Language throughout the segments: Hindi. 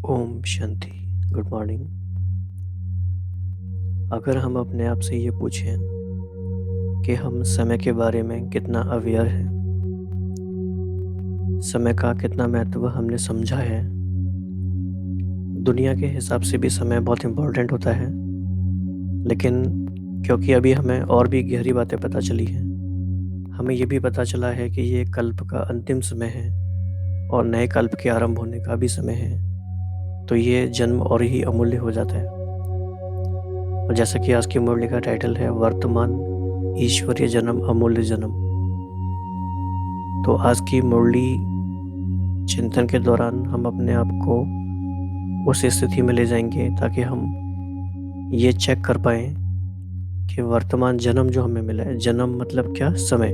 ओम शांति। Good morning. अगर हम अपने आप से ये पूछें कि हम समय के बारे में कितना अवेयर हैं, समय का कितना महत्व हमने समझा है। दुनिया के हिसाब से भी समय बहुत इम्पोर्टेंट होता है, लेकिन क्योंकि अभी हमें और भी गहरी बातें पता चली हैं, हमें ये भी पता चला है कि ये कल्प का अंतिम समय है और नए कल्प के आरंभ होने का भी समय है, तो ये जन्म और ही अमूल्य हो जाता है। और जैसा कि आज की मुरली का टाइटल है, वर्तमान ईश्वरीय जन्म अमूल्य जन्म। तो आज की मुरली चिंतन के दौरान हम अपने आप को उस स्थिति में ले जाएंगे ताकि हम ये चेक कर पाएँ कि वर्तमान जन्म जो हमें मिला है, जन्म मतलब क्या? समय।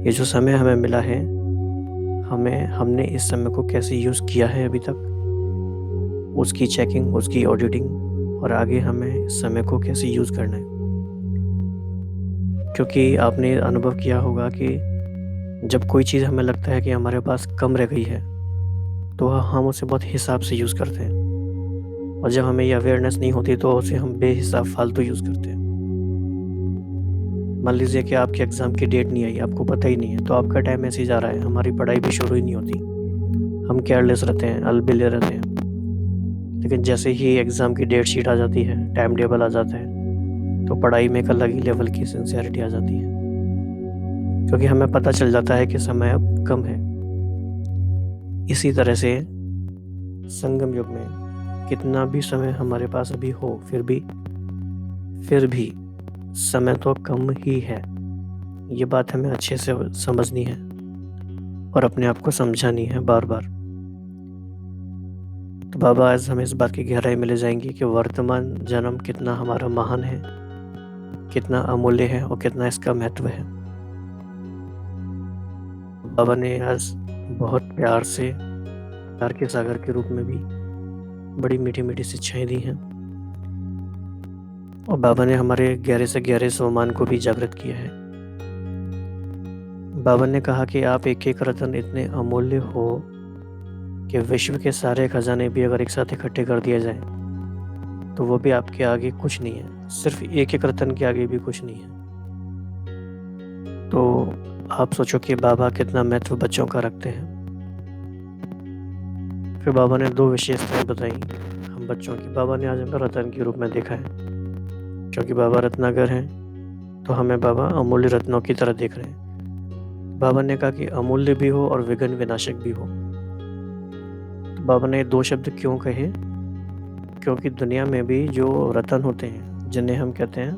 ये जो समय हमें मिला है, हमने इस समय को कैसे यूज़ किया है अभी तक, उसकी चेकिंग, उसकी ऑडिटिंग, और आगे हमें इस समय को कैसे यूज़ करना है। क्योंकि आपने अनुभव किया होगा कि जब कोई चीज़ हमें लगता है कि हमारे पास कम रह गई है, तो हम उसे बहुत हिसाब से यूज़ करते हैं, और जब हमें ये अवेयरनेस नहीं होती तो उसे हम बेहिसाब फालतू यूज़ करते हैं। मान लीजिए कि आपके एग्ज़ाम की डेट नहीं आई, आपको पता ही नहीं है, तो आपका टाइम ऐसे ही जा रहा है, हमारी पढ़ाई भी शुरू ही नहीं होती, हम केयरलेस रहते हैं, अलबेले रहते हैं। लेकिन जैसे ही एग्ज़ाम की डेट शीट आ जाती है, टाइम टेबल आ जाता है, तो पढ़ाई में एक अलग ही लेवल की सिंसियरिटी आ जाती है, क्योंकि हमें पता चल जाता है कि समय अब कम है। इसी तरह से संगम युग में कितना भी समय हमारे पास अभी हो, फिर भी समय तो कम ही है। ये बात हमें अच्छे से समझनी है और अपने आप को समझानी है बार बार। तो बाबा आज हमें इस बात की गहराई में ले जाएंगे कि वर्तमान जन्म कितना हमारा महान है, कितना अमूल्य है और कितना इसका महत्व है। बाबा ने आज बहुत प्यार से, प्यार के सागर के रूप में भी बड़ी मीठी मीठी शिक्षाएं दी हैं, और बाबा ने हमारे गहरे से गहरे स्वमान को भी जागृत किया है। बाबा ने कहा कि आप एक एक रत्न इतने अमूल्य हो कि विश्व के सारे खजाने भी अगर एक साथ इकट्ठे कर दिए जाएं, तो वो भी आपके आगे कुछ नहीं है। सिर्फ एक एक रत्न के आगे भी कुछ नहीं है। तो आप सोचो कि बाबा कितना महत्व बच्चों का रखते हैं। फिर बाबा ने दो विशेषताएं बताई हम बच्चों की। बाबा ने आज हमें रत्न के रूप में देखा है, क्योंकि बाबा रत्नागर हैं, तो हमें बाबा अमूल्य रत्नों की तरह देख रहे हैं। बाबा ने कहा कि अमूल्य भी हो और विघ्न विनाशक भी हो। तो बाबा ने दो शब्द क्यों कहे? क्योंकि दुनिया में भी जो रत्न होते हैं, जिन्हें हम कहते हैं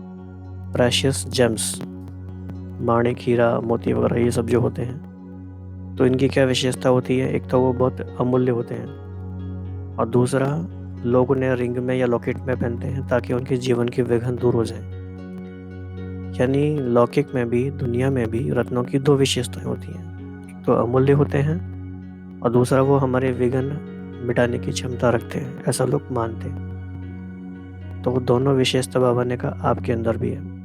प्रेशियस जेम्स, माणिक, हीरा, मोती वगैरह, ये सब जो होते हैं, तो इनकी क्या विशेषता होती है? एक तो वो बहुत अमूल्य होते हैं, और दूसरा, लोग उन्हें रिंग में या लॉकेट में पहनते हैं ताकि उनके जीवन के विघ्न दूर हो जाएं। यानी लौकिक में भी, दुनिया में भी रत्नों की दो विशेषताएं होती हैं। एक तो अमूल्य होते हैं, और दूसरा वो हमारे विघ्न मिटाने की क्षमता रखते हैं, ऐसा लोग मानते हैं। तो वो दोनों विशेषता बाबा ने कहा आपके अंदर भी है।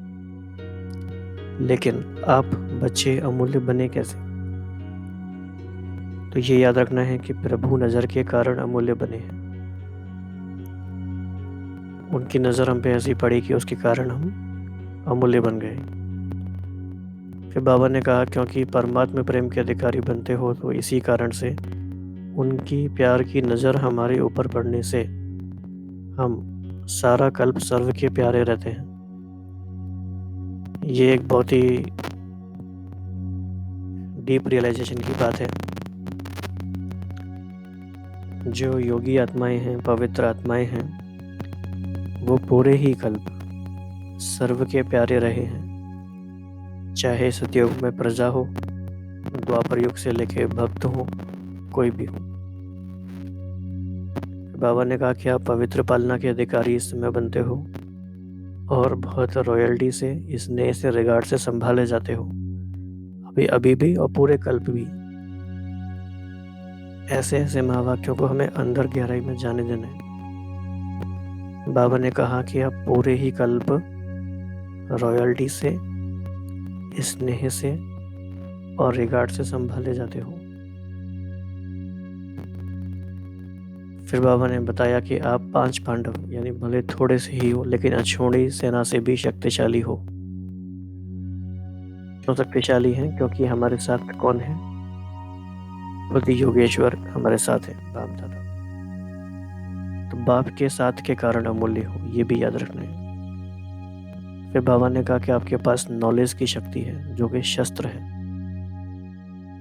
लेकिन आप बच्चे अमूल्य बने कैसे? तो ये याद रखना है कि प्रभु नज़र के कारण अमूल्य बने हैं। उनकी नज़र हम पे ऐसी पड़ी कि उसके कारण हम अमूल्य बन गए। फिर बाबा ने कहा क्योंकि परमात्मा प्रेम के अधिकारी बनते हो, तो इसी कारण से उनकी प्यार की नज़र हमारे ऊपर पड़ने से हम सारा कल्प सर्व के प्यारे रहते हैं। ये एक बहुत ही डीप रियलाइजेशन की बात है। जो योगी आत्माएं हैं, पवित्र आत्माएं हैं, वो पूरे ही कल्प सर्व के प्यारे रहे हैं। चाहे सतयुग में प्रजा हो, द्वापर युग से लेके भक्त हो, कोई भी हो। बाबा ने कहा कि आप पवित्र पालना के अधिकारी इस समय बनते हो, और बहुत रॉयल्टी से, स्नेह से, रिगार्ड से संभाले जाते हो, अभी भी और पूरे कल्प भी। ऐसे ऐसे महावाक्यों को हमें अंदर गहराई में जाने देना है। बाबा ने कहा कि आप पूरे ही कल्प रॉयल्टी से, स्नेह से और रिगार्ड से संभाले जाते हो। फिर बाबा ने बताया कि आप 5 पांडव यानी भले थोड़े से ही हो लेकिन अछूणी सेना से भी शक्तिशाली हो। क्यों शक्तिशाली हैं? क्योंकि हमारे साथ कौन है? खुद ही योगेश्वर हमारे साथ है, बाप दादा। तो बाप के साथ के कारण अमूल्य हो, ये भी याद रखना है। फिर बाबा ने कहा कि आपके पास नॉलेज की शक्ति है जो कि शस्त्र है।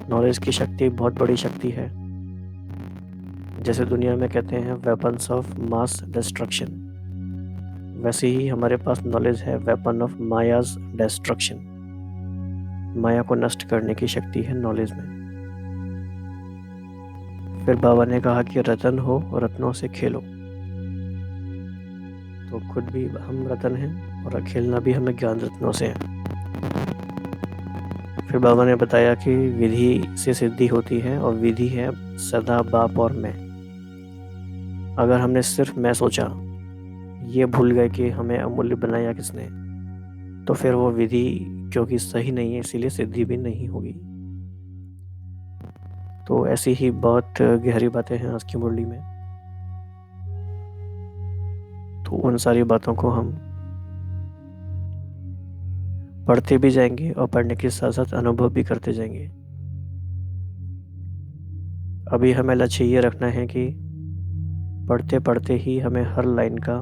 नॉलेज की शक्ति बहुत बड़ी शक्ति है। जैसे दुनिया में कहते हैं वेपन्स ऑफ मास डिस्ट्रक्शन, वैसे ही हमारे पास नॉलेज है वेपन ऑफ मायाज डिस्ट्रक्शन। माया को नष्ट करने की शक्ति है नॉलेज में। फिर बाबा ने कहा कि रतन हो और रत्नों से खेलो। तो खुद भी हम रतन हैं और खेलना भी हमें ज्ञान रत्नों से है। फिर बाबा ने बताया कि विधि से सिद्धि होती है और विधि है सदा बाप और मैं। अगर हमने सिर्फ मैं सोचा, ये भूल गए कि हमें अमूल्य बनाया किसने, तो फिर वो विधि क्योंकि सही नहीं है इसीलिए सिद्धि भी नहीं होगी। तो ऐसी ही बहुत गहरी बातें हैं आज की मुरली में। तो उन सारी बातों को हम पढ़ते भी जाएंगे और पढ़ने के साथ साथ अनुभव भी करते जाएंगे। अभी हमें लक्ष्य ये रखना है कि पढ़ते पढ़ते ही हमें हर लाइन का,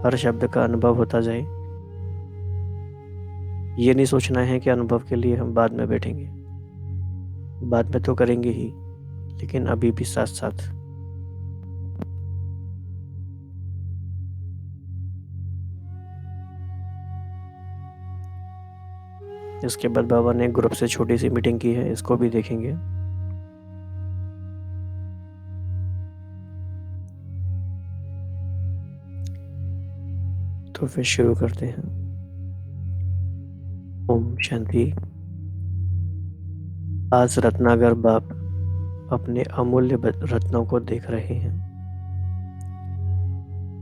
हर शब्द का अनुभव होता जाए। ये नहीं सोचना है कि अनुभव के लिए हम बाद में बैठेंगे, बाद में तो करेंगे ही, लेकिन अभी भी साथ साथ। इसके बाद बाबा ने ग्रुप से छोटी सी मीटिंग की है, इसको भी देखेंगे। तो फिर शुरू करते हैं। ओम शांति। आज रत्नागर बाप अपने अमूल्य रत्नों को देख रहे हैं।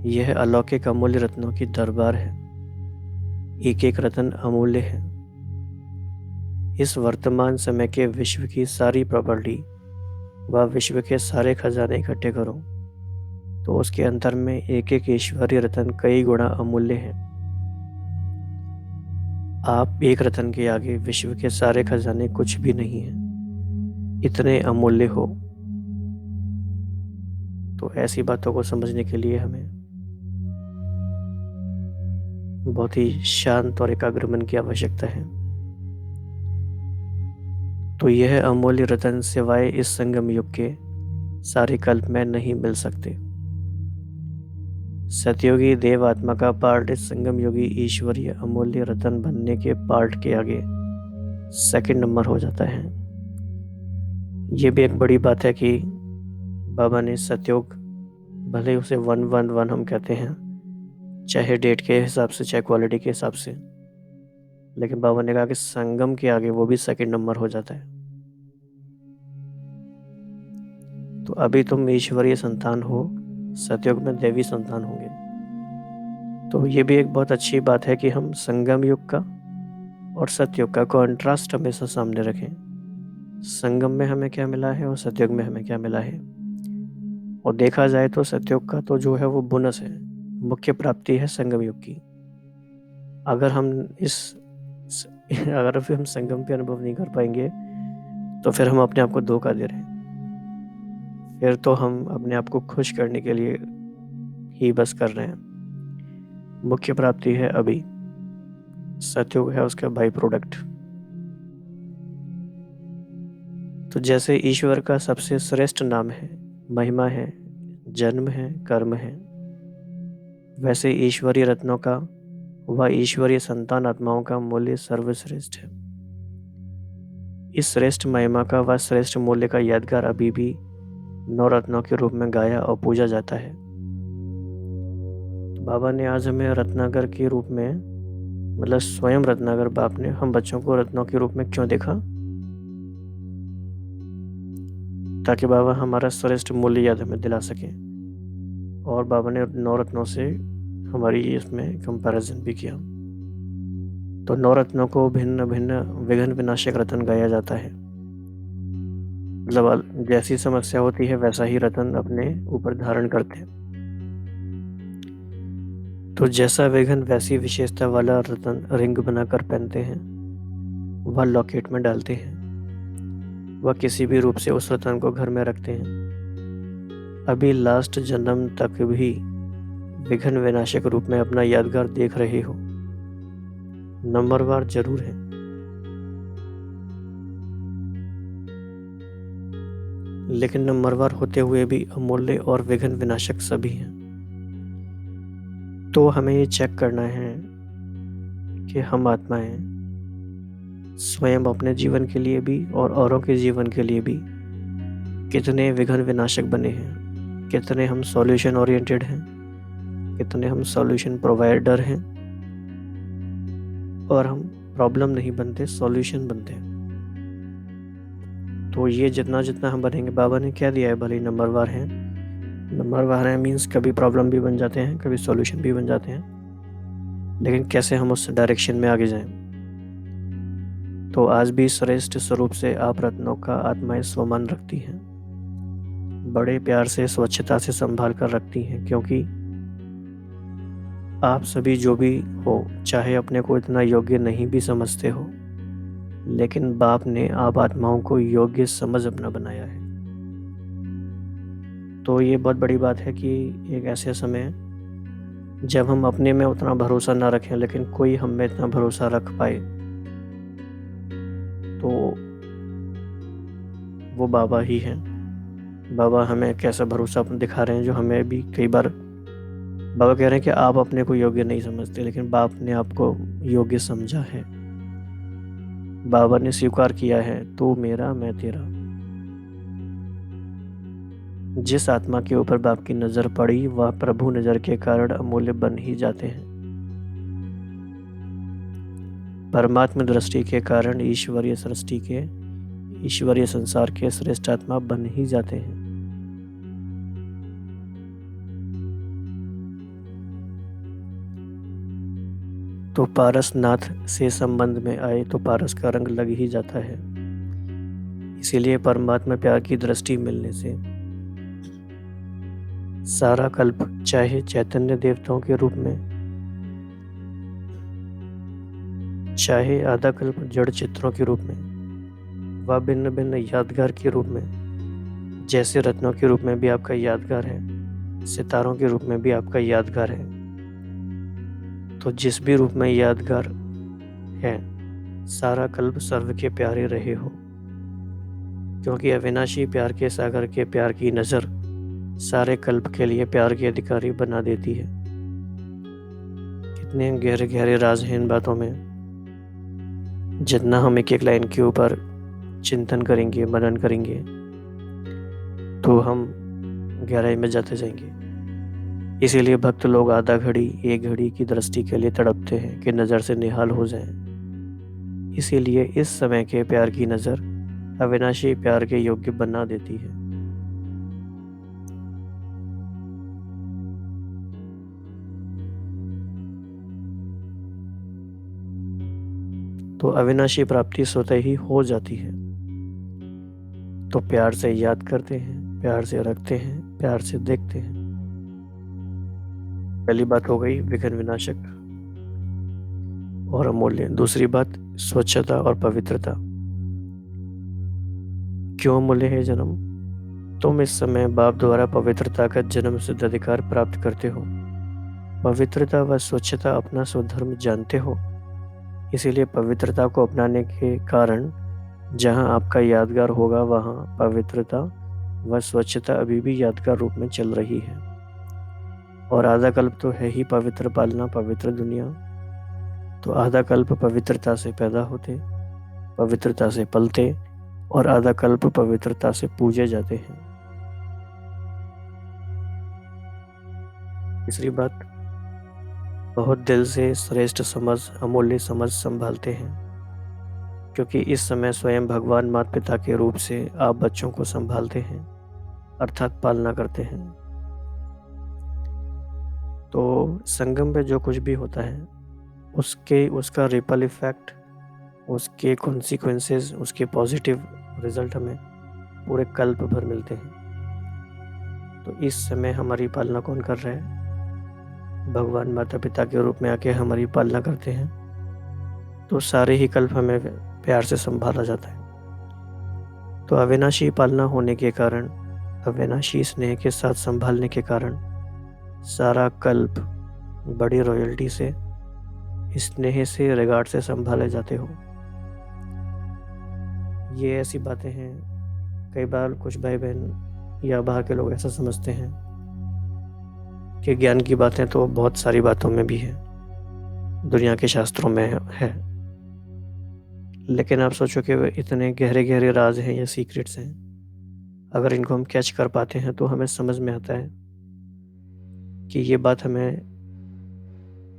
यह अलौकिक अमूल्य रत्नों की दरबार है। एक एक रत्न अमूल्य है। इस वर्तमान समय के विश्व की सारी प्रॉपर्टी व विश्व के सारे खजाने इकट्ठे करो तो उसके अंतर में एक एक ईश्वरीय रत्न कई गुना अमूल्य है। आप एक रत्न के आगे विश्व के सारे खजाने कुछ भी नहीं है, इतने अमूल्य हो। तो ऐसी बातों को समझने के लिए हमें बहुत ही शांत और एकाग्र मन की आवश्यकता है। तो यह अमूल्य रत्न सिवाय इस संगम युग के सारे कल्प में नहीं मिल सकते। सतयोगी देव आत्मा का पार्ट इस संगम योगी ईश्वरीय अमूल्य रत्न बनने के पार्ट के आगे सेकंड नंबर हो जाता है। ये भी एक बड़ी बात है कि बाबा ने सतयोग, भले उसे 111 हम कहते हैं, चाहे डेट के हिसाब से चाहे क्वालिटी के हिसाब से, लेकिन बाबा ने कहा कि संगम के आगे वो भी सेकंड नंबर हो जाता है। तो अभी तुम ईश्वरीय संतान हो, सतयुग में देवी संतान होंगे। तो ये भी एक बहुत अच्छी बात है कि हम संगम युग का और सतयुग का कॉन्ट्रास्ट हमेशा सामने रखें। संगम में हमें क्या मिला है और सतयुग में हमें क्या मिला है। और देखा जाए तो सतयुग का तो जो है वो बोनस है, मुख्य प्राप्ति है संगम युग की। अगर फिर हम संगम पे अनुभव नहीं कर पाएंगे तो फिर हम अपने आप को धोखा दे रहे हैं। फिर तो हम अपने आप को खुश करने के लिए ही बस कर रहे हैं। मुख्य प्राप्ति है अभी, सतयुग है उसका बाई प्रोडक्ट। तो जैसे ईश्वर का सबसे श्रेष्ठ नाम है, महिमा है, जन्म है, कर्म है, वैसे ईश्वरीय रत्नों का व ईश्वरीय संतान आत्माओं का मूल्य सर्वश्रेष्ठ है। इस श्रेष्ठ महिमा का व श्रेष्ठ मूल्य का यादगार अभी भी 9 रत्नों के रूप में गाया और पूजा जाता है। तो बाबा ने आज हमें रत्नाकर के रूप में, मतलब स्वयं रत्नाकर बाप ने हम बच्चों को रत्नों के रूप में क्यों देखा, ताकि बाबा हमारा श्रेष्ठ मूल्य याद हमें दिला सके। और बाबा ने 9 रत्नों से हमारी इसमें कंपैरिजन भी किया। तो 9 रत्नों को भिन्न भिन्न विघ्न विनाशक रत्न गाया जाता है। मतलब जैसी समस्या होती है वैसा ही रतन अपने ऊपर धारण करते हैं। तो जैसा विघन वैसी विशेषता वाला रतन रिंग बनाकर पहनते हैं, वह लॉकेट में डालते हैं, वह किसी भी रूप से उस रतन को घर में रखते हैं। अभी लास्ट जन्म तक भी विघन विनाशक रूप में अपना यादगार देख रहे हो। नंबरवार जरूर है, लेकिन नंबरवार होते हुए भी अमूल्य और विघन विनाशक सभी हैं। तो हमें ये चेक करना है कि हम आत्माएं स्वयं अपने जीवन के लिए भी और औरों के जीवन के लिए भी कितने विघन विनाशक बने हैं, कितने हम सॉल्यूशन ओरिएंटेड हैं, कितने हम सॉल्यूशन प्रोवाइडर हैं, और हम प्रॉब्लम नहीं बनते, सॉल्यूशन बनते हैं। तो ये जितना जितना हम बनेंगे, बाबा ने क्या दिया है, भले ही नंबरवार हैं, नंबरवार हैं मीन्स कभी प्रॉब्लम भी बन जाते हैं, कभी सॉल्यूशन भी बन जाते हैं, लेकिन कैसे हम उस डायरेक्शन में आगे जाएं। तो आज भी श्रेष्ठ स्वरूप से आप रत्नों का आत्माएं स्वमान रखती हैं, बड़े प्यार से स्वच्छता से संभाल कर रखती हैं, क्योंकि आप सभी जो भी हो, चाहे अपने को इतना योग्य नहीं भी समझते हो, लेकिन बाप ने आप आत्माओं को योग्य समझ अपना बनाया है। तो ये बहुत बड़ी बात है कि एक ऐसे समय जब हम अपने में उतना भरोसा ना रखें, लेकिन कोई हम में इतना भरोसा रख पाए, तो वो बाबा ही हैं। बाबा हमें कैसा भरोसा दिखा रहे हैं, जो हमें भी कई बार बाबा कह रहे हैं कि आप अपने को योग्य नहीं समझते, लेकिन बाप ने आपको योग्य समझा है। बाबा ने स्वीकार किया है, तू मेरा मैं तेरा। जिस आत्मा के ऊपर बाप की नजर पड़ी, वह प्रभु नजर के कारण अमूल्य बन ही जाते हैं। परमात्मा दृष्टि के कारण ईश्वरीय सृष्टि के, ईश्वरीय संसार के श्रेष्ठ आत्मा बन ही जाते हैं। तो पारसनाथ से संबंध में आए तो पारस का रंग लग ही जाता है। इसीलिए परमात्मा प्यार की दृष्टि मिलने से सारा कल्प, चाहे चैतन्य देवताओं के रूप में, चाहे आधा कल्प जड़ चित्रों के रूप में, व भिन्न भिन्न यादगार के रूप में, जैसे रत्नों के रूप में भी आपका यादगार है, सितारों के रूप में भी आपका यादगार है। तो जिस भी रूप में यादगार है, सारा कल्प सर्व के प्यारे रहे हो, क्योंकि अविनाशी प्यार के सागर के प्यार की नज़र सारे कल्प के लिए प्यार के अधिकारी बना देती है। कितने गहरे गहरे राज हैं इन बातों में। जितना हम एक एक लाइन के ऊपर चिंतन करेंगे, मनन करेंगे, तो हम गहराई में जाते जाएंगे। इसीलिए भक्त लोग आधा घड़ी, एक घड़ी की दृष्टि के लिए तड़पते हैं कि नज़र से निहाल हो जाएं। इसीलिए इस समय के प्यार की नज़र अविनाशी प्यार के योग्य बना देती है। तो अविनाशी प्राप्ति स्वतः ही हो जाती है। तो प्यार से याद करते हैं, प्यार से रखते हैं, प्यार से देखते हैं। पहली बात हो गई विघन विनाशक और अमूल्य। दूसरी बात स्वच्छता और पवित्रता। क्यों अमूल्य है जन्म? तुम इस समय बाप द्वारा पवित्रता का जन्म सिद्ध अधिकार प्राप्त करते हो। पवित्रता व स्वच्छता अपना स्वधर्म जानते हो। इसीलिए पवित्रता को अपनाने के कारण जहाँ आपका यादगार होगा, वहाँ पवित्रता व स्वच्छता अभी भी यादगार रूप में चल रही है। और आधा कल्प तो है ही पवित्र पालना, पवित्र दुनिया। तो आधा कल्प पवित्रता से पैदा होते, पवित्रता से पलते, और आधा कल्प पवित्रता से पूजे जाते हैं। तीसरी बात, बहुत दिल से श्रेष्ठ समझ, अमूल्य समझ संभालते हैं, क्योंकि इस समय स्वयं भगवान माता पिता के रूप से आप बच्चों को संभालते हैं, अर्थात पालना करते हैं। तो संगम पे जो कुछ भी होता है, उसका रिपल इफेक्ट, उसके कॉन्सिक्वेंसेस, उसके पॉजिटिव रिजल्ट हमें पूरे कल्प भर मिलते हैं। तो इस समय हमारी पालना कौन कर रहा है? भगवान माता पिता के रूप में आके हमारी पालना करते हैं। तो सारे ही कल्प हमें प्यार से संभाला जाता है। तो अविनाशी पालना होने के कारण, अविनाशी स्नेह के साथ संभालने के कारण सारा कल्प बड़ी रॉयल्टी से, स्नेह से, रिगार्ड से संभाले जाते हो। ये ऐसी बातें हैं, कई बार कुछ भाई बहन या बाहर के लोग ऐसा समझते हैं कि ज्ञान की बातें तो बहुत सारी बातों में भी है, दुनिया के शास्त्रों में है। लेकिन आप सोचो कि वे इतने गहरे गहरे राज हैं या सीक्रेट्स हैं, अगर इनको हम कैच कर पाते हैं तो हमें समझ में आता है कि ये बात हमें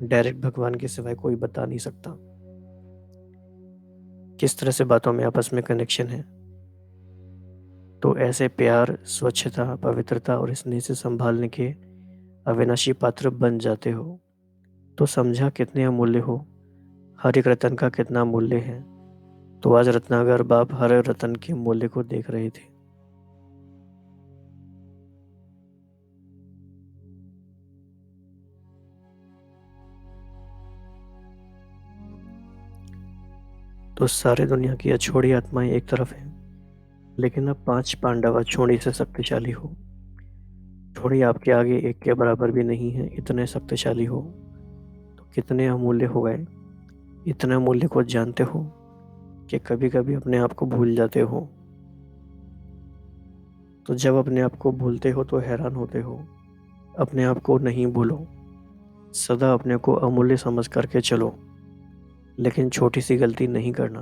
डायरेक्ट भगवान के सिवाय कोई बता नहीं सकता। किस तरह से बातों में आपस में कनेक्शन है। तो ऐसे प्यार, स्वच्छता, पवित्रता और स्नेह से संभालने के अविनाशी पात्र बन जाते हो तो समझा कितने अमूल्य हो, हर एक रतन का कितना मूल्य है। तो आज रत्नाकर बाप हर रतन के मूल्य को देख रहे थे। तो सारे दुनिया की अछोड़ी आत्माएं एक तरफ हैं, लेकिन अब 5 पांडव अछोड़ी से शक्तिशाली हो। थोड़ी आपके आगे एक के बराबर भी नहीं है, इतने शक्तिशाली हो। तो कितने अमूल्य हो गए। इतने अमूल्य को जानते हो कि कभी कभी अपने आप को भूल जाते हो। तो जब अपने आप को भूलते हो तो हैरान होते हो। अपने आप को नहीं भूलो, सदा अपने को अमूल्य समझ करके चलो, लेकिन छोटी सी गलती नहीं करना।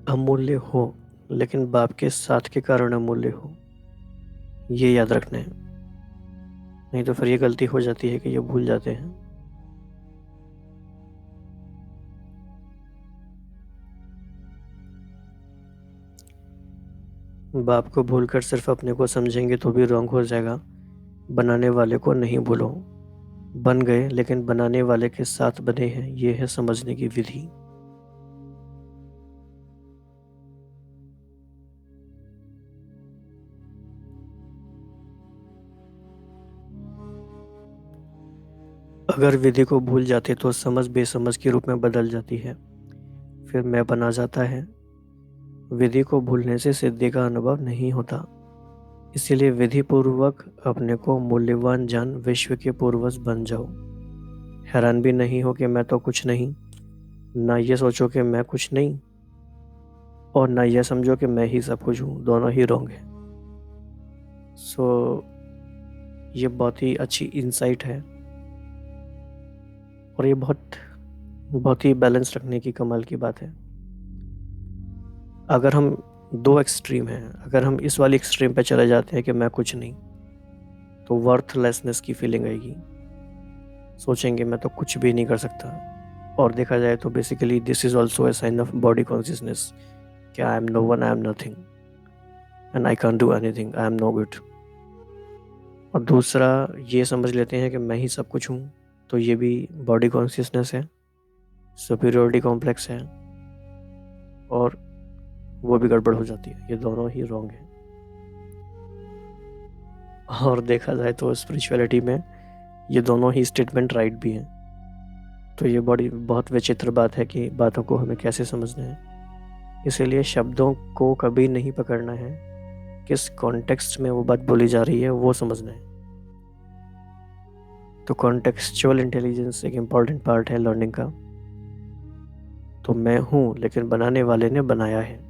अमूल्य हो, लेकिन बाप के साथ के कारण अमूल्य हो, ये याद रखना है। नहीं तो फिर ये गलती हो जाती है कि ये भूल जाते हैं। बाप को भूलकर सिर्फ अपने को समझेंगे तो भी रॉन्ग हो जाएगा। बनाने वाले को नहीं भूलो। बन गए लेकिन बनाने वाले के साथ बने हैं, ये है समझने की विधि। अगर विधि को भूल जाते तो समझ बेसमझ के रूप में बदल जाती है, फिर मैं बना जाता है। विधि को भूलने से सिद्धि का अनुभव नहीं होता। इसीलिए विधि पूर्वक अपने को मूल्यवान जान विश्व के पूर्वज बन जाओ। हैरान भी नहीं हो कि मैं तो कुछ नहीं, ना ये सोचो कि मैं कुछ नहीं, और ना ये समझो कि मैं ही सब कुछ हूँ, दोनों ही रॉन्ग है। सो ये बहुत ही अच्छी इंसाइट है, और ये बहुत ही बैलेंस रखने की कमाल की बात है। अगर हम दो एक्सट्रीम हैं, अगर हम इस वाली एक्सट्रीम पे चले जाते हैं कि मैं कुछ नहीं, तो वर्थलेसनेस की फीलिंग आएगी। सोचेंगे मैं तो कुछ भी नहीं कर सकता। और देखा जाए तो basically this is also a sign of body consciousness कि I am no one, I am nothing and I can do anything, I am no good. और दूसरा ये समझ लेते हैं कि मैं ही सब कुछ हूँ, तो ये भी बॉडी कॉन्शियसनेस है, सुपीरियोरिटी कॉम्प्लेक्स है, और वो भी गड़बड़ हो जाती है। ये दोनों ही रॉन्ग है। और देखा जाए तो स्पिरिचुअलिटी में ये दोनों ही स्टेटमेंट राइट भी हैं। तो ये बड़ी बहुत विचित्र बात है कि बातों को हमें कैसे समझना है। इसीलिए शब्दों को कभी नहीं पकड़ना है, किस कॉन्टेक्स्ट में वो बात बोली जा रही है वो समझना है। तो कॉन्टेक्सचुअल इंटेलिजेंस एक इम्पॉर्टेंट पार्ट है लर्निंग का। तो मैं हूँ लेकिन बनाने वाले ने बनाया है।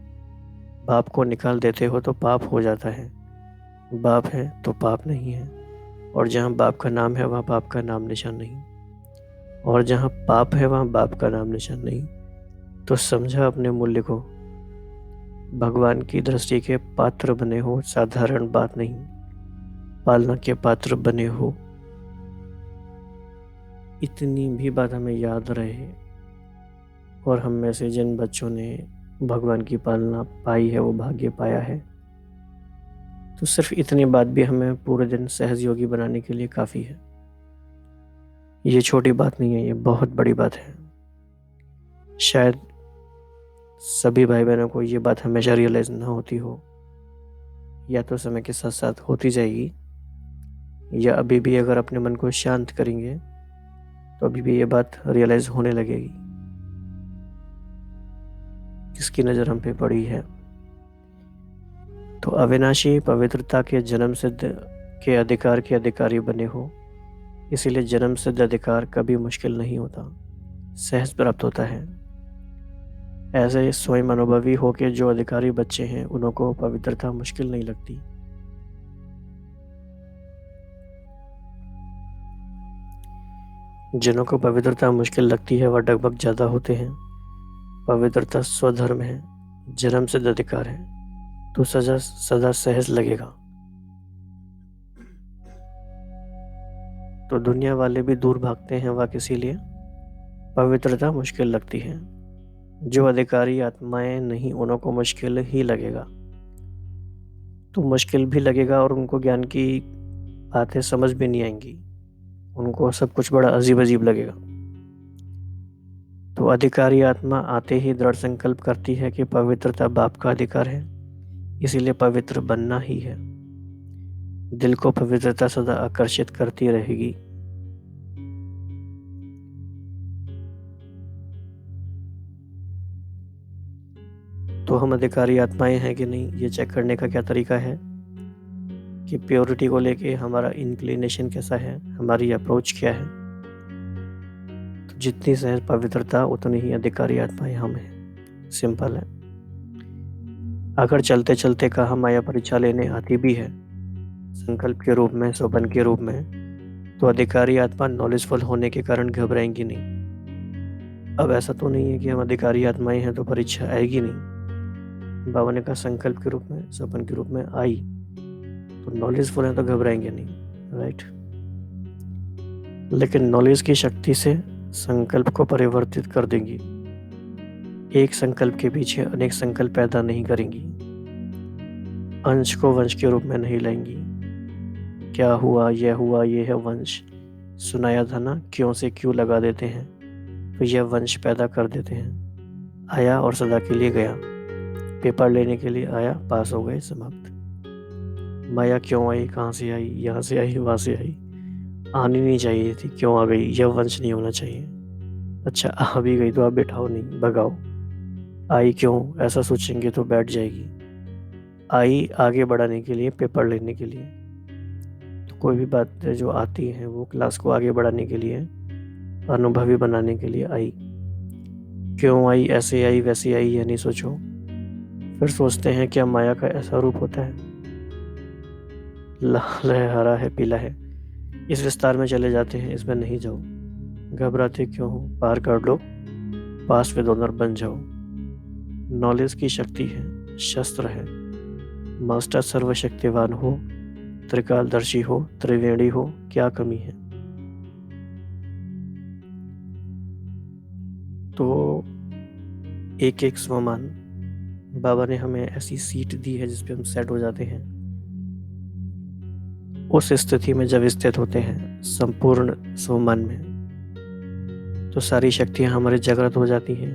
बाप को निकाल देते हो तो पाप हो जाता है, बाप है तो पाप नहीं है। और जहाँ बाप का नाम है वहाँ पाप का नाम निशान नहीं, और जहाँ पाप है वहाँ बाप का नाम निशान नहीं। तो समझा अपने मूल्य को, भगवान की दृष्टि के पात्र बने हो, साधारण बात नहीं, पालना के पात्र बने हो। इतनी भी बात हमें याद रहे। और हम में से जिन बच्चों ने भगवान की पालना पाई है वो भाग्य पाया है। तो सिर्फ इतनी बात भी हमें पूरे दिन सहज योगी बनाने के लिए काफ़ी है। ये छोटी बात नहीं है, ये बहुत बड़ी बात है। शायद सभी भाई बहनों को ये बात हमेशा रियलाइज ना होती हो, या तो समय के साथ साथ होती जाएगी, या अभी भी अगर अपने मन को शांत करेंगे तो अभी भी ये बात रियलाइज होने लगेगी। किसकी नज़र हम पे पड़ी है। तो अविनाशी पवित्रता के जन्म सिद्ध के अधिकार के अधिकारी बने हो, इसीलिए जन्म सिद्ध अधिकार कभी मुश्किल नहीं होता, सहज प्राप्त होता है। ऐसे स्वयं अनुभवी होके जो अधिकारी बच्चे हैं उनको पवित्रता मुश्किल नहीं लगती। जिन्हों को पवित्रता मुश्किल लगती है वह डगमग ज़्यादा होते हैं। पवित्रता स्वधर्म है, जन्म सिद्ध अधिकार है, तो सजा सदा सहज लगेगा। तो दुनिया वाले भी दूर भागते हैं वह किसी लिए, पवित्रता मुश्किल लगती है। जो अधिकारी आत्माएं नहीं उनको मुश्किल ही लगेगा, तो मुश्किल भी लगेगा और उनको ज्ञान की बातें समझ भी नहीं आएंगी, उनको सब कुछ बड़ा अजीब अजीब लगेगा। तो अधिकारी आत्मा आते ही दृढ़ संकल्प करती है कि पवित्रता बाप का अधिकार है, इसीलिए पवित्र बनना ही है। दिल को पवित्रता सदा आकर्षित करती रहेगी। तो हम अधिकारी आत्माएं हैं कि नहीं, ये चेक करने का क्या तरीका है कि प्योरिटी को लेके हमारा इंक्लिनेशन कैसा है, हमारी अप्रोच क्या है। तो जितनी सहज पवित्रता उतनी ही अधिकारी आत्माएं हम हैं। सिंपल है। अगर चलते चलते कहा माया परीक्षा लेने आती भी है, संकल्प के रूप में, स्वप्न के रूप में, तो अधिकारी आत्मा नॉलेजफुल होने के कारण घबराएंगी नहीं। अब ऐसा तो नहीं है कि हम अधिकारी आत्माएं हैं तो परीक्षा आएगी नहीं। बाबा ने कहा संकल्प के रूप में, स्वप्न के रूप में आई, तो नॉलेजफुल है तो घबराएंगे नहीं, राइट। लेकिन नॉलेज की शक्ति से संकल्प को परिवर्तित कर देंगी। एक संकल्प के पीछे अनेक संकल्प पैदा नहीं करेंगी। अंश को वंश के रूप में नहीं लाएंगी। क्या हुआ, ये है वंश। सुनाया था ना, क्यों से क्यों लगा देते हैं, तो यह वंश पैदा कर देते हैं। आया और सदा के लिए गया। पेपर लेने के लिए आया, पास हो गए, समाप्त। माया क्यों आई, कहाँ से आई, यहाँ से आई, वहाँ से आई, आनी नहीं चाहिए थी, क्यों आ गई, यह वंश नहीं होना चाहिए। अच्छा आ भी गई तो आप बैठाओ नहीं, भगाओ। आई क्यों, ऐसा सोचेंगे तो बैठ जाएगी। आई आगे बढ़ाने के लिए, पेपर लेने के लिए। तो कोई भी बात जो आती है वो क्लास को आगे बढ़ाने के लिए, अनुभवी बनाने के लिए आई। क्यों आई, ऐसे आई वैसे आई, यह नहीं सोचो। फिर सोचते हैं क्या माया का ऐसा रूप होता है, लाल है, हरा है, पीला है, इस विस्तार में चले जाते हैं, इसमें नहीं जाओ। घबराते क्यों हो, पार कर लो, पास विद ऑनर बन जाओ। नॉलेज की शक्ति है, शस्त्र है। मास्टर सर्वशक्तिवान हो, त्रिकालदर्शी हो, त्रिवेणी हो, क्या कमी है। तो एक एक स्वमान बाबा ने हमें ऐसी सीट दी है जिसपे हम सेट हो जाते हैं। उस स्थिति में जब स्थित होते हैं संपूर्ण स्वमान में, तो सारी शक्तियां हमारी जागृत हो जाती हैं।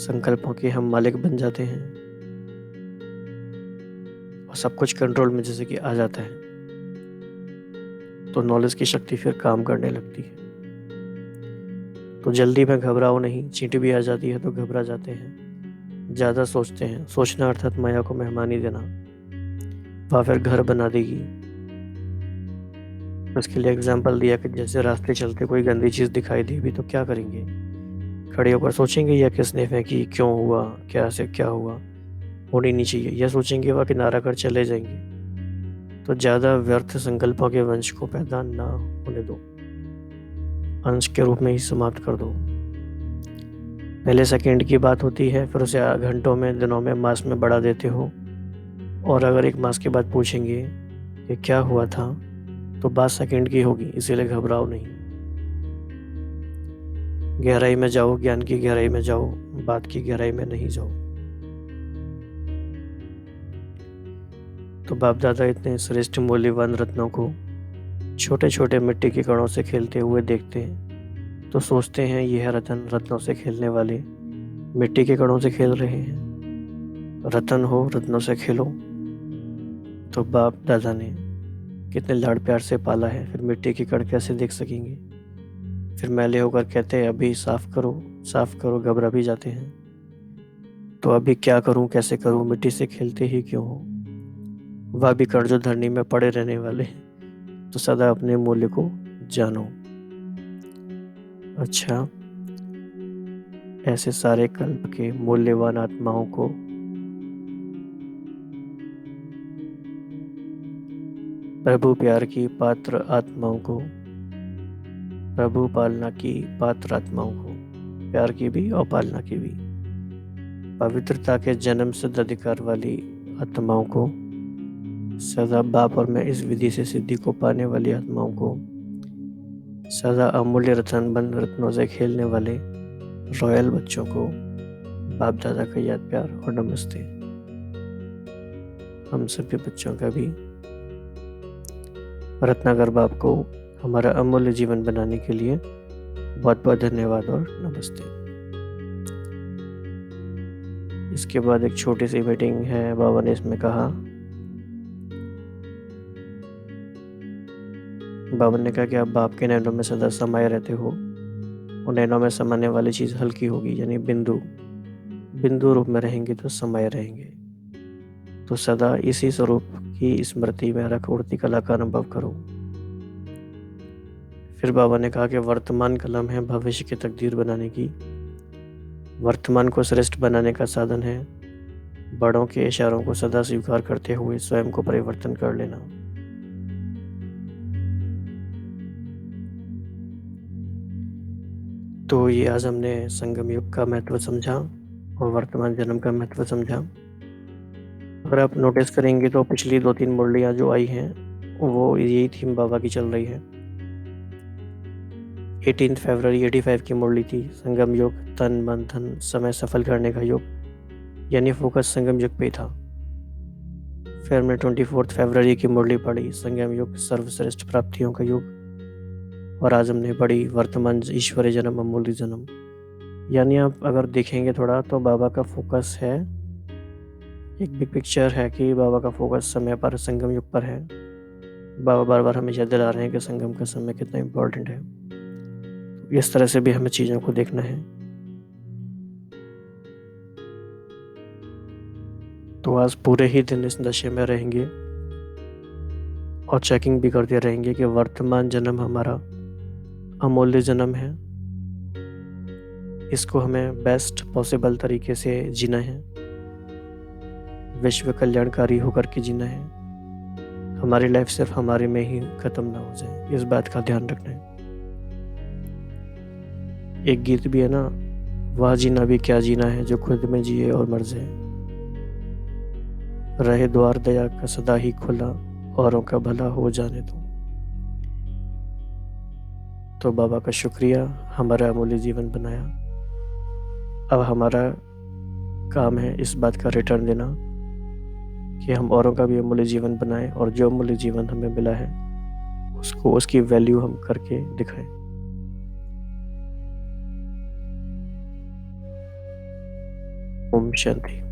संकल्पों के हम मालिक बन जाते हैं और सब कुछ कंट्रोल में जैसे कि आ जाता है। तो नॉलेज की शक्ति फिर काम करने लगती है। तो जल्दी में घबराओ नहीं, चींटी भी आ जाती है तो घबरा जाते हैं, ज़्यादा सोचते हैं। सोचना अर्थात माया को मेहमानी देना, वह फिर घर बना देगी। उसके लिए एग्जाम्पल दिया कि जैसे रास्ते चलते कोई गंदी चीज़ दिखाई दी भी तो क्या करेंगे, खड़े होकर सोचेंगे यह किसने फेंकी, क्यों हुआ, क्या से क्या हुआ, होनी नहीं चाहिए, यह सोचेंगे, वह किनारा कर चले जाएंगे। तो ज़्यादा व्यर्थ संकल्पों के वंश को पैदा ना होने दो, अंश के रूप में ही समाप्त कर दो। पहले सेकंड की बात होती है, फिर उसे घंटों में, दिनों में, मास में बढ़ा देते हो। और अगर एक मास के बाद पूछेंगे कि क्या हुआ था, तो बात सेकंड की होगी, इसीलिए घबराओ नहीं। गहराई में जाओ, ज्ञान की गहराई में जाओ, बात की गहराई में नहीं जाओ। तो बाप दादा इतने श्रेष्ठ मूल्यवान रत्नों को छोटे छोटे मिट्टी के कणों से खेलते हुए देखते हैं तो सोचते हैं ये है रतन, रत्नों से खेलने वाले मिट्टी के कणों से खेल रहे हैं। रतन हो, रत्नों से खेलो। तो बाप दादा ने कितने लाड़ प्यार से पाला है, फिर मिट्टी के कण कैसे देख सकेंगे। फिर मैले होकर कहते हैं अभी साफ करो, साफ करो, घबरा भी जाते हैं। तो अभी क्या करूं, कैसे करूं, मिट्टी से खेलते ही क्यों हो। वह भी कण जो धरनी में पड़े रहने वाले, तो सदा अपने मूल्य को जानो। अच्छा, ऐसे सारे कल्प के मूल्यवान आत्माओं को प्रभु प्यार की पात्र आत्माओं को, प्रभु पालना की पात्र आत्माओं को, प्यार की भी और पालना की भी, पवित्रता के जन्म सिद्ध अधिकार वाली आत्माओं को, सदा बाप और मैं इस विधि से सिद्धि को पाने वाली आत्माओं को, सदा अमूल्य रतन बंद रत्नों से खेलने वाले रॉयल बच्चों को बाप दादा का याद प्यार और नमस्ते। हम सभी बच्चों का भी रत्नाकर बाप को हमारा अमूल्य जीवन बनाने के लिए बहुत बहुत धन्यवाद और नमस्ते। इसके बाद एक छोटी सी मीटिंग है। बाबा ने इसमें कहा, बाबा ने कहा कि आप बाप के नैनों में सदा समाये रहते हो। उन नैनों में समाने वाली चीज़ हल्की होगी, यानी बिंदु बिंदु रूप में रहेंगे तो समाये रहेंगे। तो सदा इसी स्वरूप की स्मृति में रख उड़ती कला का अनुभव करो। फिर बाबा ने कहा कि वर्तमान कलम है भविष्य की तकदीर बनाने की, वर्तमान को श्रेष्ठ बनाने का साधन है। बड़ों के इशारों को सदा स्वीकार करते हुए स्वयं को परिवर्तन कर लेना। तो ये आज हमने संगम युग का महत्व समझा और वर्तमान जन्म का महत्व समझा। अगर आप नोटिस करेंगे तो पिछली 2-3 मुरलियाँ जो आई हैं वो यही थीम बाबा की चल रही है। 18 फरवरी 85 की मुरली थी संगम युग, तन मन धन समय सफल करने का युग, यानी फोकस संगम युग पे था। फिर हमने 24 फरवरी की मुरली पढ़ी, संगम युग सर्वश्रेष्ठ प्राप्तियों का युग। और आज हमने पढ़ी वर्तमान ईश्वरीय जन्म अमूल्य जन्म। यानी आप अगर देखेंगे थोड़ा तो बाबा का फोकस है, एक बिग पिक्चर है कि बाबा का फोकस समय पर संगम युग पर है। बाबा बार बार हमें याद दिला रहे हैं कि संगम का समय कितना इम्पोर्टेंट है। इस तरह से भी हमें चीज़ों को देखना है। तो आज पूरे ही दिन इस नशे में रहेंगे और चेकिंग भी करते रहेंगे कि वर्तमान जन्म हमारा अमूल्य जन्म है, इसको हमें बेस्ट पॉसिबल तरीके से जीना है, विश्व कल्याणकारी होकर के जीना है। हमारी लाइफ सिर्फ हमारे में ही ख़त्म ना हो जाए, इस बात का ध्यान रखना है। एक गीत भी है ना, वह जीना भी क्या जीना है जो खुद में जिए और मर जाए, रहे द्वार दया का सदा ही खुला, औरों का भला हो जाने दो। तो बाबा का शुक्रिया, हमारा अमूल्य जीवन बनाया। अब हमारा काम है इस बात का रिटर्न देना कि हम औरों का भी अमूल्य जीवन बनाएं और जो अमूल्य जीवन हमें मिला है उसको, उसकी वैल्यू हम करके दिखाएं। ओम शांति।